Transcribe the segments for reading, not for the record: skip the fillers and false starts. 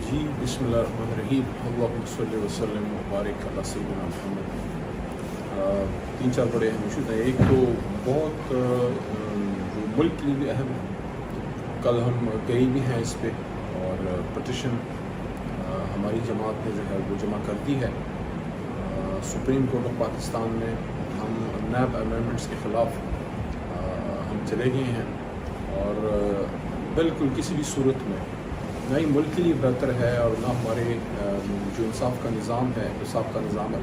جی بسم اللہ الرحمن الرحیم اللہم صلی وسلم وبارک علی سیدنا محمد۔ تین چار بڑے اہم ایشوز ہیں۔ ایک تو بہت جو ملک کے لیے بھی اہم ہے، کل ہم گئے بھی ہیں اس پہ، اور پٹیشن ہماری جماعت نے جو ہے وہ جمع کر دی ہے سپریم کورٹ آف پاکستان میں۔ ہم نیب امینڈمنٹس کے خلاف ہم چلے گئے ہیں، اور بالکل کسی بھی صورت میں نہ ہی ملک کے لیے بہتر ہے اور نہ ہمارے جو انصاف کا نظام ہے،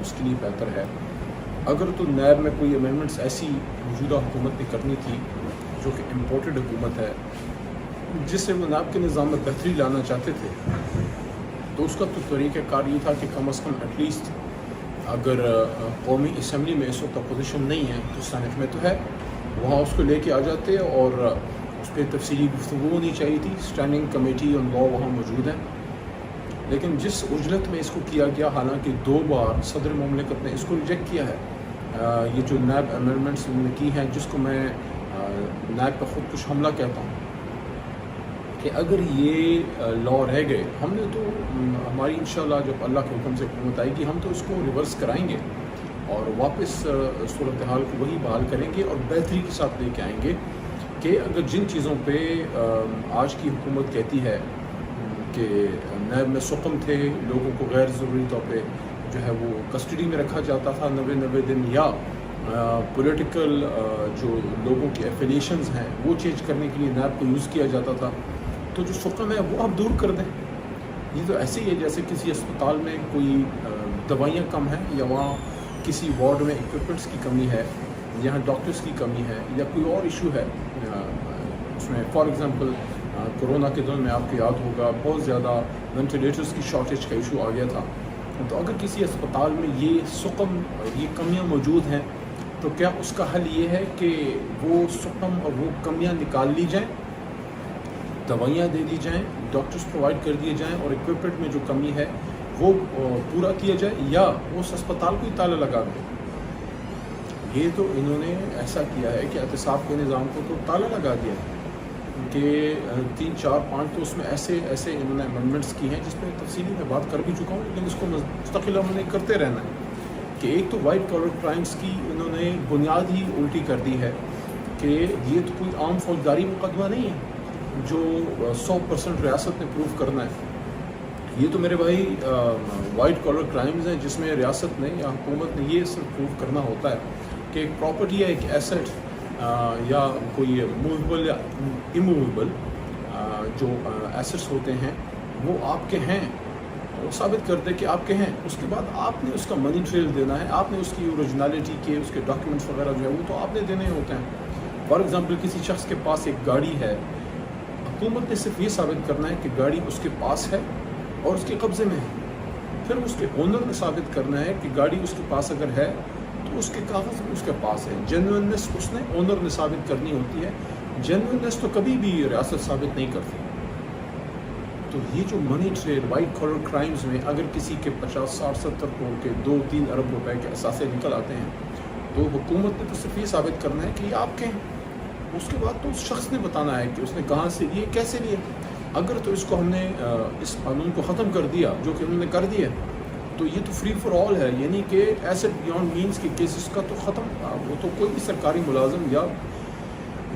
اس کے لیے بہتر ہے۔ اگر تو نیب میں کوئی امینڈمنٹس ایسی موجودہ حکومت نے کرنی تھی جو کہ امپورٹڈ حکومت ہے، جس سے وہ نیب کے نظام میں بہتری لانا چاہتے تھے، تو اس کا تو طریقہ کار یہ تھا کہ کم از کم ایٹ لیسٹ اگر قومی اسمبلی میں اس وقت اپوزیشن نہیں ہے تو سینٹ میں تو ہے، وہاں اس کو لے کے آ جاتے، اور اس پہ تفصیلی گفتگو ہونی چاہیے تھی۔ اسٹینڈنگ کمیٹی آن لا وہاں موجود ہے، لیکن جس عجلت میں اس کو کیا گیا، حالانکہ 2 بار صدر مملکت نے اس کو ریجیکٹ کیا ہے، یہ جو نیب امینڈمنٹس انہوں نے کی ہیں، جس کو میں نیب پہ خود کچھ حملہ کہتا ہوں، کہ اگر یہ لا رہ گئے، ہم نے تو ہماری انشاءاللہ جب اللہ کے حکم سے حکومت آئے گی، ہم تو اس کو ریورس کرائیں گے اور واپس صورتحال کو وہی بحال کریں گے اور بہتری کے ساتھ لے کے آئیں گے کہ اگر جن چیزوں پہ آج کی حکومت کہتی ہے کہ نیب میں سقم تھے، لوگوں کو غیر ضروری طور پہ جو ہے وہ کسٹڈی میں رکھا جاتا تھا 90 دن، یا پولیٹیکل جو لوگوں کی ایفیلیشنز ہیں وہ چینج کرنے کے لیے نیب کو یوز کیا جاتا تھا، تو جو سقم ہے وہ آپ دور کر دیں۔ یہ تو ایسے ہی ہے جیسے کسی اسپتال میں کوئی دوائیاں کم ہیں، یا وہاں کسی وارڈ میں ایکوپمنٹس کی کمی ہے، یہاں ڈاکٹرز کی کمی ہے، یا کوئی اور ایشو ہے اس میں۔ فار ایگزامپل کورونا کے دوران میں آپ کو یاد ہوگا بہت زیادہ وینٹیلیٹرز کی شارٹیج کا ایشو آ گیا تھا، تو اگر کسی اسپتال میں یہ سقم یہ کمیاں موجود ہیں، تو کیا اس کا حل یہ ہے کہ وہ سقم اور وہ کمیاں نکال لی جائیں، دوائیاں دے دی جائیں، ڈاکٹرز پرووائڈ کر دیے جائیں، اور ایکوپمنٹ میں جو کمی ہے وہ پورا کیا جائے، یا اس اسپتال کو ہی تالا لگا دیں؟ یہ تو انہوں نے ایسا کیا ہے کہ احتساب کے نظام کو تو تالا لگا دیا ہے، کہ 3 4 5 تو اس میں ایسے انہوں نے امینڈمنٹس کی ہیں جس پہ تفصیلی میں بات کر بھی چکا ہوں، لیکن اس کو مستقل ہم نے کرتے رہنا ہے کہ ایک تو وائٹ کالر کرائمز کی انہوں نے بنیاد ہی الٹی کر دی ہے، کہ یہ تو کوئی عام فوجداری مقدمہ نہیں ہے جو 100% ریاست نے پروف کرنا ہے۔ یہ تو میرے بھائی وائٹ کالر کرائمز ہیں جس میں ریاست نے یا حکومت نے یہ صرف پروف کرنا ہوتا ہے کہ ایک پراپرٹی یا ایک ایسٹ یا کوئی موویبل یا اموویبل جو ایسٹس ہوتے ہیں وہ آپ کے ہیں، وہ ثابت کر دے کہ آپ کے ہیں، اس کے بعد آپ نے اس کا منی ٹریل دینا ہے، آپ نے اس کی اوریجنلٹی کے اس کے ڈاکیومنٹس وغیرہ جو ہے وہ تو آپ نے دینے ہوتے ہیں۔ فار ایگزامپل کسی شخص کے پاس ایک گاڑی ہے، حکومت نے صرف یہ ثابت کرنا ہے کہ گاڑی اس کے پاس ہے اور اس کے قبضے میں ہے، پھر اس کے اونر نے ثابت کرنا ہے کہ گاڑی اس کے پاس اگر ہے تو اس کے کاغذ اس کے پاس ہے۔ جینوئننس اس نے اونر نے ثابت کرنی ہوتی ہے، جینوئننس تو کبھی بھی ریاست ثابت نہیں کرتی۔ تو یہ جو money trail white collar crimes میں اگر کسی کے 50 60 70 کروڑ کے 2-3 ارب روپے کے اثاثے نکل آتے ہیں، تو حکومت نے تو صرف یہ ثابت کرنا ہے کہ یہ آپ کے ہیں، اس کے بعد تو اس شخص نے بتانا ہے کہ اس نے کہاں سے لیے، کیسے لیے۔ اگر تو اس کو ہم نے اس قانون کو ختم کر دیا جو کہ انہوں نے کر دیا، تو یہ تو فری فار آل ہے، یعنی کہ ایسٹ بیانڈ مینس کے کیسز کا تو ختم۔ وہ تو کوئی بھی سرکاری ملازم یا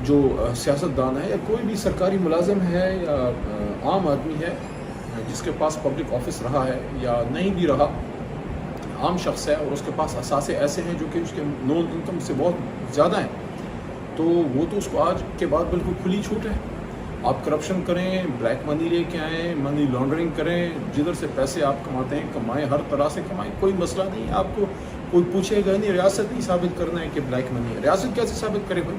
جو سیاستدان ہے یا کوئی بھی سرکاری ملازم ہے یا عام آدمی ہے جس کے پاس پبلک آفس رہا ہے یا نہیں بھی رہا، عام شخص ہے اور اس کے پاس اثاثے ایسے ہیں جو کہ اس کے نون انکم سے بہت زیادہ ہیں، تو وہ تو اس کو آج کے بعد بالکل کھلی چھوٹ ہے۔ آپ کرپشن کریں، بلیک منی لے کے آئیں، منی لانڈرنگ کریں، جدھر سے پیسے آپ کماتے ہیں کمائیں، ہر طرح سے کمائیں، کوئی مسئلہ نہیں، آپ کو کوئی پوچھے گا نہیں۔ ریاست نہیں ثابت کرنا ہے کہ بلیک منی ہے، ریاست کیسے ثابت کرے بھائی؟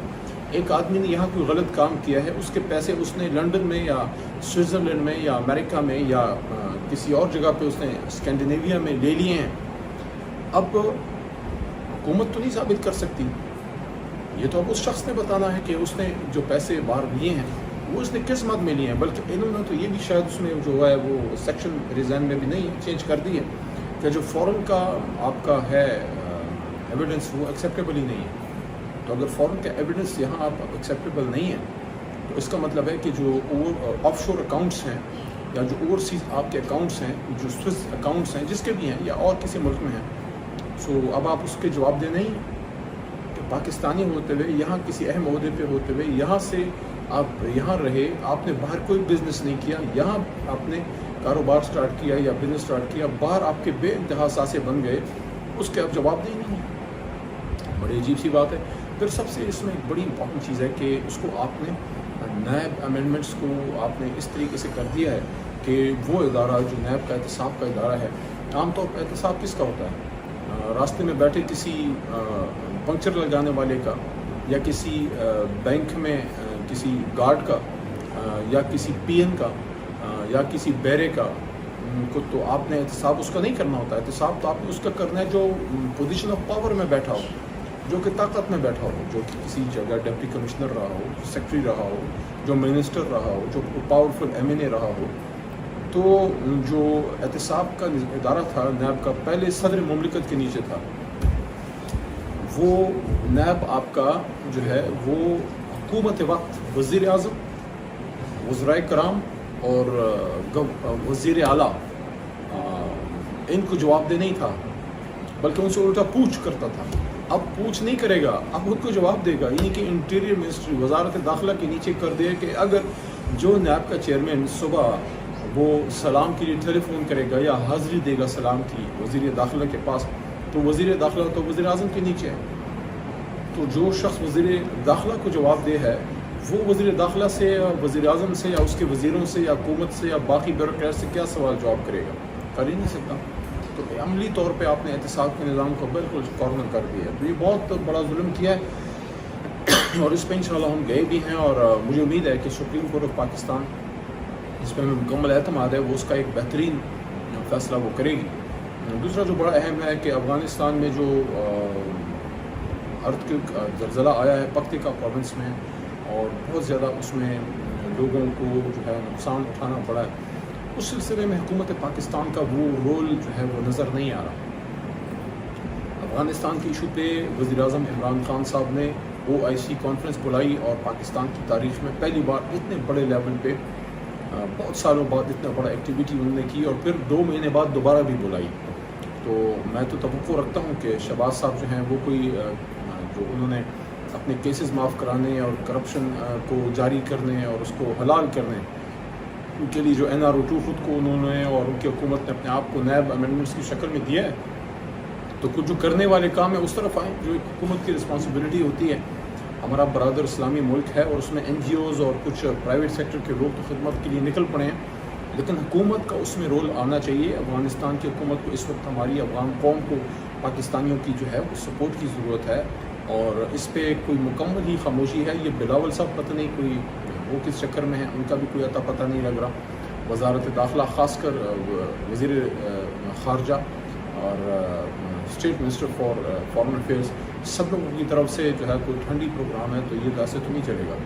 ایک آدمی نے یہاں کوئی غلط کام کیا ہے، اس کے پیسے اس نے لنڈن میں یا سوئٹزرلینڈ میں یا امریکہ میں یا کسی اور جگہ پہ اس نے اسکینڈینیویا میں لے لیے ہیں، اب حکومت تو نہیں ثابت کر سکتی، یہ تو اب اس شخص نے بتانا ہے کہ اس نے جو پیسے باہر لیے ہیں وہ اس نے کس مد میں لیے ہیں۔ بلکہ انہوں نے تو یہ بھی شاید اس میں جو ہے وہ سیکشن ریزائن میں بھی نہیں چینج کر دی ہے کہ جو فورن کا آپ کا ہے ایویڈنس وہ ایکسیپٹیبل ہی نہیں ہے۔ تو اگر فورن کا ایویڈنس یہاں آپ ایکسیپٹیبل نہیں ہے، تو اس کا مطلب ہے کہ جو آف شور اکاؤنٹس ہیں یا جو اوورسیز آپ کے اکاؤنٹس ہیں، جو سوئس اکاؤنٹس ہیں جس کے بھی ہیں یا اور کسی ملک میں ہیں، سو اب آپ اس کے جواب دے نہیں کہ پاکستانی ہوتے ہوئے یہاں کسی اہم عہدے پہ ہوتے ہوئے یہاں سے آپ یہاں رہے، آپ نے باہر کوئی بزنس نہیں کیا، یہاں آپ نے کاروبار سٹارٹ کیا یا بزنس سٹارٹ کیا، باہر آپ کے بے انتہا ساسے بن گئے، اس کے آپ جواب دے نہیں ہیں۔ بڑی عجیب سی بات ہے۔ پھر سب سے اس میں ایک بڑی امپورٹنٹ چیز ہے کہ اس کو آپ نے نیب امینڈمنٹس کو آپ نے اس طریقے سے کر دیا ہے کہ وہ ادارہ جو نیب کا احتساب کا ادارہ ہے، عام طور پر احتساب کس کا ہوتا ہے؟ راستے میں بیٹھے کسی پنکچر لگانے والے کا، یا کسی بینک میں کسی گارڈ کا، یا کسی پی این کا، یا کسی بیرے کا کو تو آپ نے احتساب اس کا نہیں کرنا ہوتا۔ احتساب تو آپ نے اس کا کرنا ہے جو پوزیشن آف پاور میں بیٹھا ہو، جو کہ طاقت میں بیٹھا ہو، جو کہ کسی جگہ ڈپٹی کمشنر رہا ہو، سیکٹری رہا ہو، جو منسٹر رہا ہو، جو پاورفل ایم این اے رہا ہو۔ تو جو احتساب کا ادارہ تھا نیب کا، پہلے صدر مملکت کے نیچے تھا۔ وہ نیب آپ کا جو ہے وہ حکومت وقت وزیر اعظم، وزرائے کرام اور وزیر اعلیٰ ان کو جواب دے نہیں تھا، بلکہ ان سے الٹا پوچھ کرتا تھا۔ اب پوچھ نہیں کرے گا، اب ان کو جواب دے گا، یعنی کہ انٹیریئر منسٹری، وزارت داخلہ کے نیچے کر دے کہ اگر جو نیب کا چیئرمین صبح وہ سلام کے لیے ٹیلی فون کرے گا یا حاضری دے گا سلام کی وزیر داخلہ کے پاس، تو وزیر داخلہ تو وزیر اعظم کے نیچے ہے۔ تو جو شخص وزیر داخلہ کو جواب دے ہے، وہ وزیر داخلہ سے یا وزیر اعظم سے یا اس کے وزیروں سے یا حکومت سے یا باقی بیوروکریٹ سے کیا سوال جواب کرے گا؟ کر ہی نہیں سکتا۔ تو عملی طور پہ آپ نے احتساب کے نظام کو بالکل کارنر کر دیا ہے۔ تو یہ بہت بڑا ظلم کیا ہے، اور اس پہ انشاءاللہ ہم گئے بھی ہیں، اور مجھے امید ہے کہ سپریم کورٹ آف پاکستان، جس پہ ہمیں مکمل اعتماد ہے، وہ اس کا ایک بہترین فیصلہ وہ کرے گی۔ دوسرا جو بڑا اہم ہے کہ افغانستان میں جو ارتھ زلزلہ آیا ہے پکتیکا پروونس میں، اور بہت زیادہ اس میں لوگوں کو جو ہے نقصان اٹھانا پڑا ہے، اس سلسلے میں حکومت پاکستان کا وہ رول جو ہے وہ نظر نہیں آ رہا۔ افغانستان کے ایشو پہ وزیر اعظم عمران خان صاحب نے OIC کانفرنس بلائی، اور پاکستان کی تاریخ میں پہلی بار اتنے بڑے لیول پہ بہت سالوں بعد اتنا بڑا ایکٹیویٹی انہوں نے کی، اور پھر 2 مہینے بعد دوبارہ بھی بلائی۔ تو میں تو توقع رکھتا ہوں کہ شہباز صاحب جو ہیں وہ کوئی جو انہوں نے اپنے کیسز معاف کرانے اور کرپشن کو جاری کرنے اور اس کو حلال کرنے ان کے لیے جو NRO2 خود کو انہوں نے اور ان کی حکومت نے اپنے آپ کو نیب امینڈمنٹس کی شکل میں دیا ہے، تو کچھ جو کرنے والے کام ہیں اس طرف آئیں، جو ایک حکومت کی رسپانسبلٹی ہوتی ہے۔ ہمارا برادر اسلامی ملک ہے، اور اس میں NGOs اور کچھ پرائیویٹ سیکٹر کے لوگ تو خدمت کے لیے نکل پڑے ہیں، لیکن حکومت کا اس میں رول آنا چاہیے۔ افغانستان کی حکومت کو اس وقت ہماری افغان قوم کو، پاکستانیوں کی جو ہے وہ سپورٹ کی ضرورت ہے، اور اس پہ کوئی مکمل ہی خاموشی ہے۔ یہ بلاول صاحب پتہ نہیں کوئی وہ کس چکر میں ہیں، ان کا بھی کوئی اتا پتہ نہیں لگ رہا۔ وزارت داخلہ، خاص کر وزیر خارجہ اور state minister for foreign affairs, سب لوگوں کی طرف سے جو ہے کوئی ٹھنڈی پروگرام ہے، تو یہ ایسے تو نہیں چلے گا۔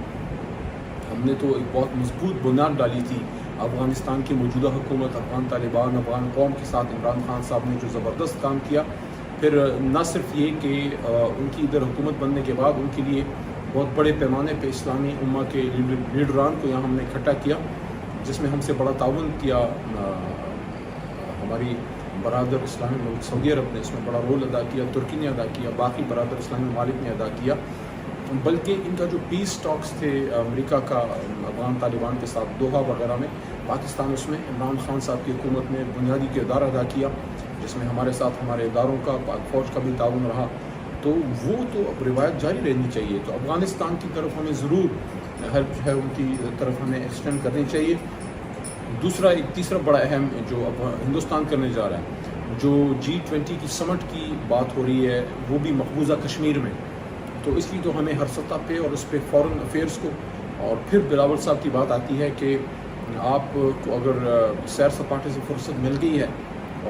ہم نے تو ایک بہت مضبوط بنیاد ڈالی تھی، افغانستان کی موجودہ حکومت، افغان طالبان، افغان قوم کے ساتھ عمران خان صاحب نے جو زبردست کام کیا۔ پھر نہ صرف یہ کہ ان کی ادھر حکومت بننے کے بعد ان کے لیے بہت بڑے پیمانے پہ اسلامی امہ کے لیڈران کو یہاں ہم نے اکٹھا کیا، جس میں ہم سے بڑا تعاون کیا ہماری برادر اسلامی ملک سعودی عرب نے، اس میں بڑا رول ادا کیا، ترکی نے ادا کیا، باقی برادر اسلامی ممالک نے ادا کیا۔ بلکہ ان کا جو پیس ٹاکس تھے امریکہ کا افغان طالبان کے ساتھ دوحہ وغیرہ میں، پاکستان اس میں عمران خان صاحب کی حکومت نے بنیادی کردار ادا کیا، جس میں ہمارے ساتھ ہمارے اداروں کا، پاک فوج کا بھی تعاون رہا۔ تو وہ تو اب روایت جاری رہنی چاہیے۔ تو افغانستان کی طرف ہمیں ضرور ہیلپ جو ہے ان کی طرف ہمیں ایکسٹینڈ کرنی چاہیے۔ دوسرا ایک تیسرا بڑا اہم جو اب ہندوستان کرنے جا رہا ہے، جو G20 کی سمٹ کی بات ہو رہی ہے، وہ بھی مقبوضہ کشمیر میں، تو اس لیے تو ہمیں ہر سطح پہ اور اس پہ فارن افیئرس کو، اور پھر بلاول صاحب کی بات آتی ہے کہ آپ کو اگر سیر سپاٹے سے فرصت مل گئی ہے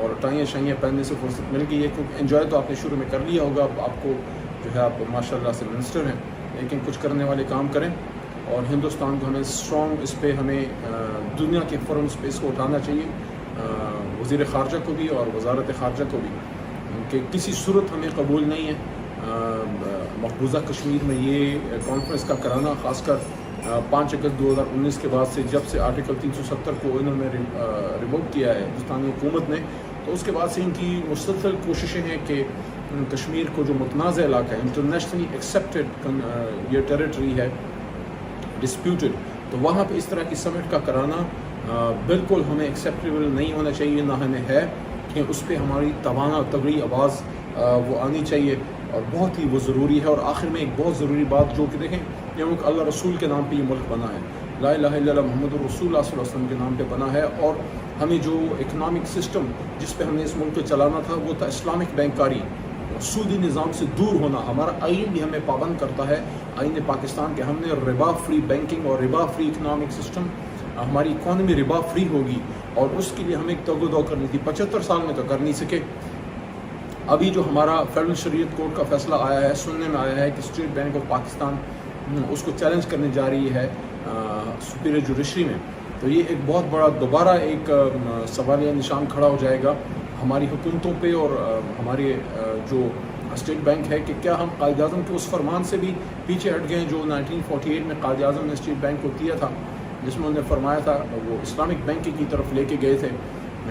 اور ٹائیاں شائیاں پہننے سے فرصت مل گئی ہے، کیونکہ انجوائے تو آپ نے شروع میں کر لیا ہوگا، اب آپ کو جو ہے آپ ماشاء اللہ سے منسٹر ہیں، لیکن کچھ کرنے والے کام کریں، اور ہندوستان کو ہمیں اسٹرانگ اس پہ ہمیں دنیا کے فورمز پہ اس کو اٹھانا چاہیے، وزیر خارجہ کو بھی اور وزارت خارجہ کو بھی، کہ کسی صورت ہمیں قبول نہیں ہے مقبوضہ کشمیر میں یہ کانفرنس کا کرانا، خاص کر 5 اگست 2019 کے بعد سے جب سے آرٹیکل 370 کو انہوں نے ریووک کیا ہے ہندوستانی حکومت نے، تو اس کے بعد سے ان کی مسلسل کوششیں ہیں کہ کشمیر کو جو متنازع علاقہ ہے، انٹرنیشنلی ایکسیپٹڈ یہ ٹیریٹری ہے، ڈسپیوٹڈ، تو وہاں پہ اس طرح کی سمٹ کا کرانا بالکل ہمیں ایکسیپٹیبل نہیں ہونا چاہیے، نہ ہمیں ہے کہ اس پہ ہماری توانا تگڑی آواز وہ آنی چاہیے، اور بہت ہی وہ ضروری ہے۔ اور آخر میں ایک بہت ضروری بات جو کہ دیکھیں، یہ ملک اللہ رسول کے نام پہ یہ ملک بنا ہے، لا الہ الا اللہ محمد الرسول اللہ صلی اللہ علیہ وسلم کے نام پہ بنا ہے، اور ہمیں جو اکنامک سسٹم جس پہ ہم نے اس ملک کو چلانا تھا وہ تھا اسلامک بینکاری، سودی نظام سے دور ہونا۔ ہمارا آئین بھی ہمیں پابند کرتا ہے، آئین پاکستان کے، ہم نے ربا فری بینکنگ اور ربا فری اکنامک سسٹم، ہماری اکانومی ربا فری ہوگی، اور اس کے لیے ہمیں ایک تگ و دو کرنی تھی، 75 سال میں تو کر نہیں سکے۔ ابھی جو ہمارا فیڈرل شریعت کورٹ کا فیصلہ آیا ہے، سننے میں آیا ہے کہ اسٹیٹ بینک آف پاکستان اس کو چیلنج کرنے جا رہی ہے سپیریئر جوڈیشری میں، تو یہ ایک بہت بڑا دوبارہ ایک سوالیہ نشان کھڑا ہو جائے گا ہماری حکومتوں پہ، اور ہمارے جو اسٹیٹ بینک ہے کہ کیا ہم قائد اعظم کے اس فرمان سے بھی پیچھے ہٹ گئے جو 1948 میں قائد اعظم نے اسٹیٹ بینک کو دیا تھا، جس میں انہوں نے فرمایا تھا وہ اسلامک بینک کی طرف لے کے گئے تھے۔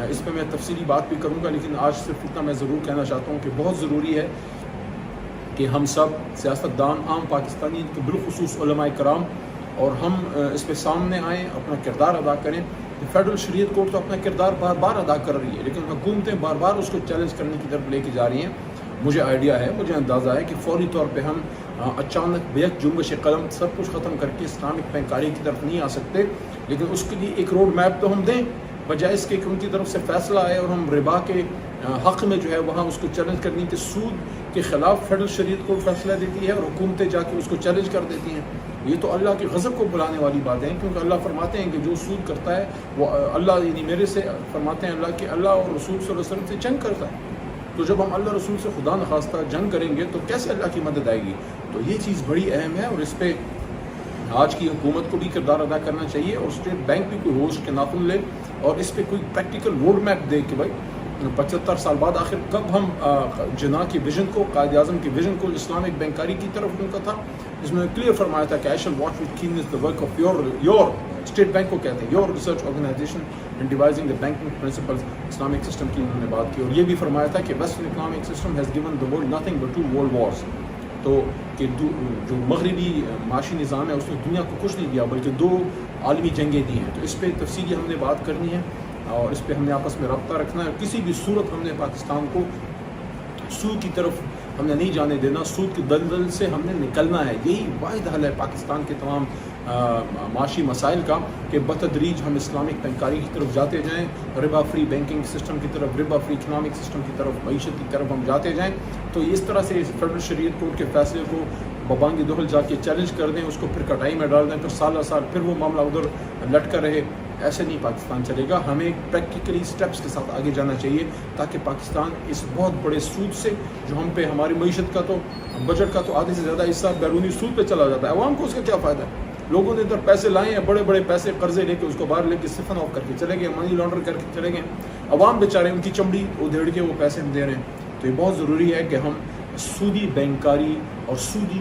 اس پہ میں تفصیلی بات بھی کروں گا، لیکن آج صرف اتنا میں ضرور کہنا چاہتا ہوں کہ بہت ضروری ہے کہ ہم سب سیاستدان، عام پاکستانی، بالخصوص علماء کرام، اور ہم اس پہ سامنے آئیں، اپنا کردار ادا کریں۔ فیڈرل شریعت کورٹ تو اپنا کردار بار بار ادا کر رہی ہے، لیکن حکومتیں بار بار اس کو چیلنج کرنے کی طرف لے کے جا رہی ہیں۔ مجھے آئیڈیا ہے، مجھے اندازہ ہے کہ فوری طور پہ ہم اچانک بیک جنبش قلم سب کچھ ختم کر کے اسلامک بینکاری کی طرف نہیں آ سکتے، لیکن اس کے لیے ایک روڈ میپ تو ہم دیں، بجائے اس کے کہ ان کی طرف سے فیصلہ آئے اور ہم ربا کے حق میں جو ہے وہاں اس کو چیلنج کرنے کے سود کے خلاف فیڈرل شریعت کو فیصلہ دیتی ہے اور حکومتیں جا کے اس کو چیلنج کر دیتی ہیں۔ یہ تو اللہ کے غضب کو بلانے والی باتیں ہیں، کیونکہ اللہ فرماتے ہیں کہ جو سود کرتا ہے وہ اللہ، یعنی میرے سے فرماتے ہیں اللہ کہ اللہ اور رسول صلی اللہ علیہ وسلم سے جنگ کرتا ہے، تو جب ہم اللہ رسول سے خدا نخواستہ جنگ کریں گے تو کیسے اللہ کی مدد آئے گی؟ تو یہ چیز بڑی اہم ہے، اور اس پہ آج کی حکومت کو بھی کردار ادا کرنا چاہیے، اور اسٹیٹ بینک بھی کوئی ہوش کے ناخن لے اور اس پہ کوئی پریکٹیکل روڈ میپ دے کہ بھائی 75 سال بعد آخر کب ہم جناح کی ویژن کو، قائد اعظم کی ویژن کو اسلامک بینکاری کی طرف ان کا تھا، جس میں کلیئر فرمایا تھا کہ I shall watch with keenness the work of your State Bank کو کہتے ہیں your research organization in devising the banking principles, Islamic system کی انہوں نے بات کی، اور یہ بھی فرمایا تھا کہ western economic system has given the world nothing but 2 world wars, تو کہ جو مغربی معاشی نظام ہے اس نے دنیا کو کچھ نہیں دیا بلکہ 2 عالمی جنگیں دی ہیں۔ تو اس پہ تفصیلی ہم نے بات کرنی ہے، اور اس پہ ہم نے آپس میں رابطہ رکھنا ہے، اور کسی بھی صورت ہم نے پاکستان کو سود کی طرف ہم نے نہیں جانے دینا، سود کی دلدل سے ہم نے نکلنا ہے۔ یہی واحد حل ہے پاکستان کے تمام معاشی مسائل کا کہ بتدریج ہم اسلامک بینکاری کی طرف جاتے جائیں، ربا فری بینکنگ سسٹم کی طرف، ربا فری اکنامک سسٹم کی طرف، معیشت کی طرف ہم جاتے جائیں۔ تو اس طرح سے فیڈرل شریعت کورٹ کے فیصلے کو ببانگ دہل جا کے چیلنج کر دیں، اس کو پھر کٹائی میں ڈال دیں، پھر سالہ سال پھر وہ معاملہ ادھر لٹکا رہے، ایسے نہیں پاکستان چلے گا۔ ہمیں پریکٹیکلی سٹیپس کے ساتھ آگے جانا چاہیے تاکہ پاکستان اس بہت بڑے سود سے جو ہم پہ، ہماری معیشت کا تو، بجٹ کا تو آدھے سے زیادہ حصہ بیرونی سود پہ چلا جاتا ہے، عوام کو اس کا کیا فائدہ ہے؟ لوگوں نے ادھر پیسے لائے ہیں، بڑے بڑے پیسے قرضے لے کے اس کو باہر لے کے سفن آف کر کے چلے گئے، منی لانڈر کر کے چلے گئے، عوام بیچارے ان کی چمڑی ادھیڑ کے وہ پیسے ہم دے رہے ہیں۔ تو یہ بہت ضروری ہے کہ ہم سودی بینکاری اور سودی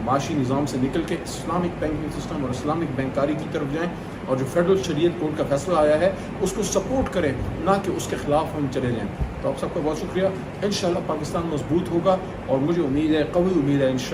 معاشی نظام سے نکل کے اسلامک بینکنگ سسٹم اور اسلامک بینکاری کی طرف جائیں، اور جو فیڈرل شریعت کورٹ کا فیصلہ آیا ہے اس کو سپورٹ کریں، نہ کہ اس کے خلاف ہم چلے جائیں۔ تو آپ سب کا بہت شکریہ، انشاءاللہ پاکستان مضبوط ہوگا، اور مجھے امید ہے، قوی امید ہے انشاءاللہ